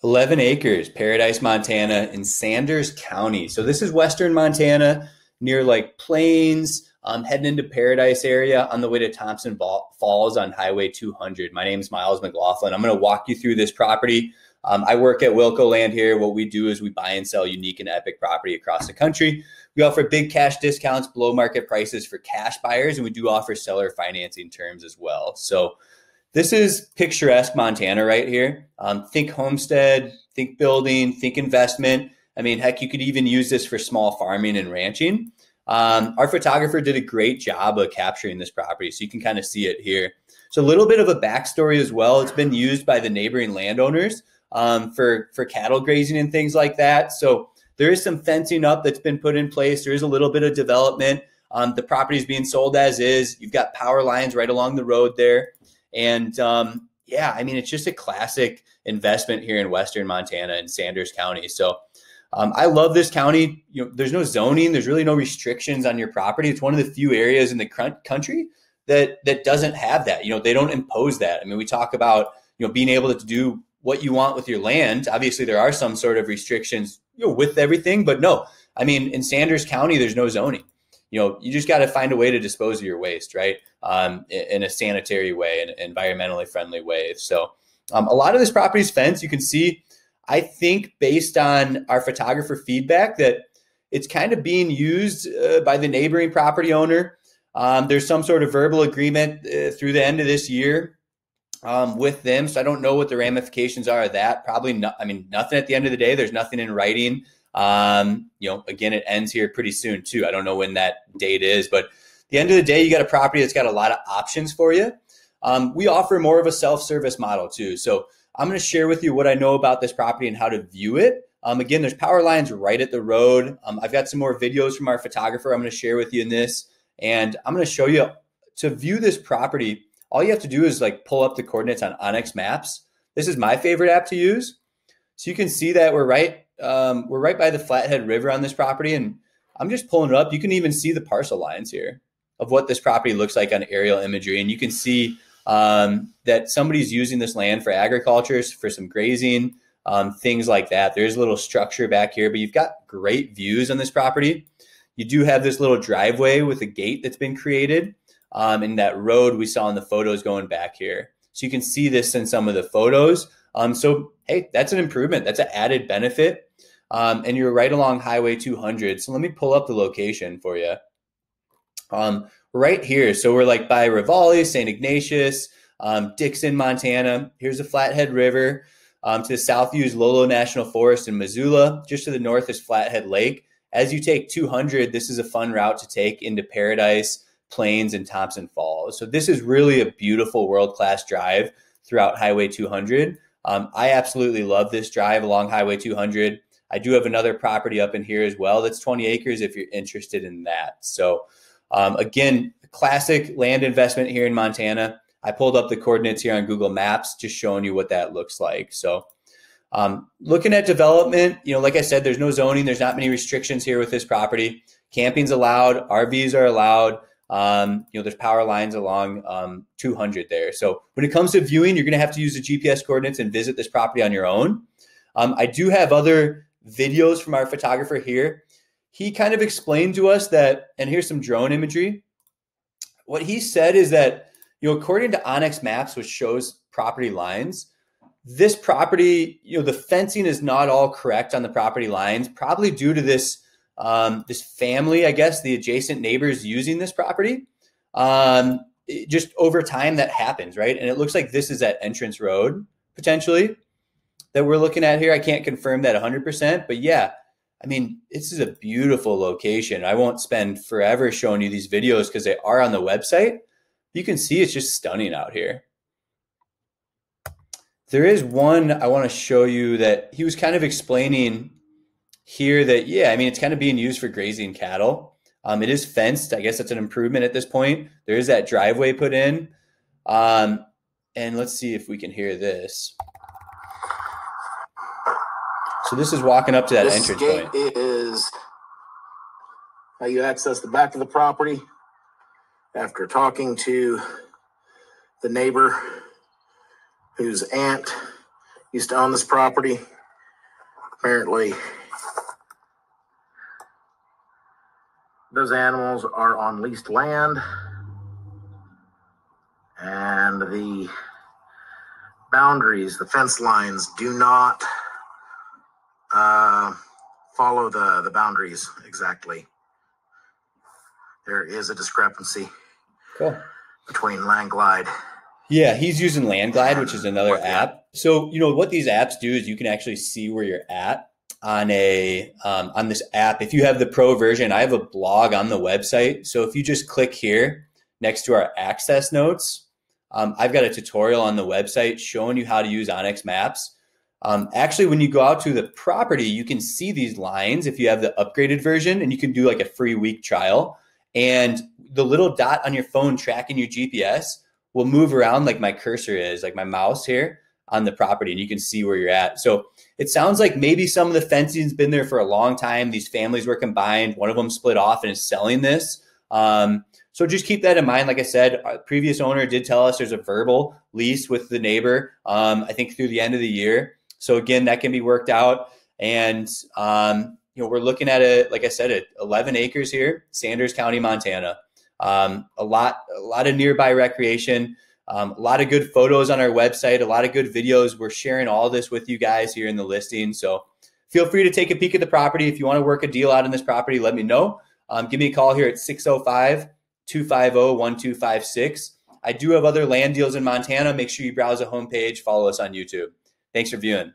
11 acres, Paradise, Montana, in Sanders County. So this is Western Montana, near like Plains, heading into Paradise area on the way to Thompson Falls on Highway 200. My name is Miles McLaughlin. I'm going to walk you through this property. I work at Wilco Land here. What we do is we buy and sell unique and epic property across the country. We offer big cash discounts, below market prices for cash buyers, and we do offer seller financing terms as well. So this is picturesque Montana right here. Think homestead, think building, think investment. I mean, heck, you could even use this for small farming and ranching. Our photographer did a great job of capturing this property, so you can kind of see it here. So a little bit of a backstory as well. It's been used by the neighboring landowners for cattle grazing and things like that. So there is some fencing up that's been put in place. There is a little bit of development. The property is being sold as is. You've got power lines right along the road there. And yeah, I mean, it's just a classic investment here in Western Montana in Sanders County. So I love this county. You know, there's no zoning. There's really no restrictions on your property. It's one of the few areas in the country that doesn't have that. You know, they don't impose that. I mean, we talk about, you know, being able to do what you want with your land. Obviously, there are some sort of restrictions, you know, with everything, but no, I mean, in Sanders County, there's no zoning. You know, you just got to find a way to dispose of your waste, right? In a sanitary way, an environmentally friendly way. So a lot of this property is fenced. You can see, I think based on our photographer feedback, that it's kind of being used by the neighboring property owner. There's some sort of verbal agreement through the end of this year with them. So I don't know what the ramifications are of that. Probably not. I mean, nothing at the end of the day. There's nothing in writing. You know, again, it ends here pretty soon too. I don't know when that date is, but at the end of the day, you got a property that's got a lot of options for you. We offer more of a self-service model too. So I'm going to share with you what I know about this property and how to view it. Again, there's power lines right at the road. I've got some more videos from our photographer I'm going to share with you in this. And I'm going to show you to view this property. All you have to do is like pull up the coordinates on Onyx Maps. This is my favorite app to use. So you can see that we're right by the Flathead River on this property, and I'm just pulling it up. You can even see the parcel lines here of what this property looks like on aerial imagery, and you can see that somebody's using this land for agriculture, for some grazing, things like that. There's a little structure back here, but you've got great views on this property. You do have this little driveway with a gate that's been created, and that road we saw in the photos going back here. So you can see this in some of the photos. So, hey, that's an improvement. That's an added benefit. And you're right along Highway 200. So let me pull up the location for you. Right here. So we're like by Rivali, St. Ignatius, Dixon, Montana. Here's the Flathead River. To the south, you use Lolo National Forest in Missoula. Just to the north is Flathead Lake. As you take 200, this is a fun route to take into Paradise, Plains, and Thompson Falls. So this is really a beautiful world-class drive throughout Highway 200. I absolutely love this drive along Highway 200. I do have another property up in here as well that's 20 acres if you're interested in that. So again, classic land investment here in Montana. I pulled up the coordinates here on Google Maps, just showing you what that looks like. So looking at development, you know, like I said, there's no zoning. There's not many restrictions here with this property. Camping's allowed. RVs are allowed. You know, there's power lines along 200 there. So when it comes to viewing, you're going to have to use the GPS coordinates and visit this property on your own. I do have other videos from our photographer here. He kind of explained to us that, and here's some drone imagery. What he said is that, you know, according to Onyx Maps, which shows property lines, this property, you know, the fencing is not all correct on the property lines, probably due to this this family, I guess, the adjacent neighbors using this property. Just over time that happens, right? And it looks like this is that entrance road potentially that we're looking at here. I can't confirm that 100%, but yeah, I mean, this is a beautiful location. I won't spend forever showing you these videos because they are on the website. You can see it's just stunning out here. There is one I want to show you that he was kind of explaining here that, yeah, I mean, it's kind of being used for grazing cattle. It is fenced. I guess that's an improvement at this point. There is that driveway put in. And let's see if we can hear this. So this is walking up to that entrance point. This gate is how you access the back of the property. After talking to the neighbor whose aunt used to own this property. Apparently, those animals are on leased land, and the boundaries, the fence lines, do not follow the boundaries exactly. There is a discrepancy between Landglide. Yeah, he's using Landglide, which is another app. So, you know, what these apps do is you can actually see where you're at on on this app. If you have the pro version, I have a blog on the website. So if you just click here next to our access notes, I've got a tutorial on the website showing you how to use onX Maps. Actually, when you go out to the property, you can see these lines if you have the upgraded version, and you can do like a free week trial. And the little dot on your phone tracking your GPS will move around like my cursor is, like my mouse here on the property, and you can see where you're at. So it sounds like maybe some of the fencing's been there for a long time. These families were combined. One of them split off and is selling this. So just keep that in mind. Like I said, our previous owner did tell us there's a verbal lease with the neighbor, I think through the end of the year. So again, that can be worked out. And, you know, we're looking at like I said, at 11 acres here, Sanders County, Montana. A lot of nearby recreation, a lot of good photos on our website, a lot of good videos. We're sharing all this with you guys here in the listing. So feel free to take a peek at the property. If you want to work a deal out in this property, let me know. Give me a call here at 605-250-1256. I do have other land deals in Montana. Make sure you browse the homepage, follow us on YouTube. Thanks for viewing.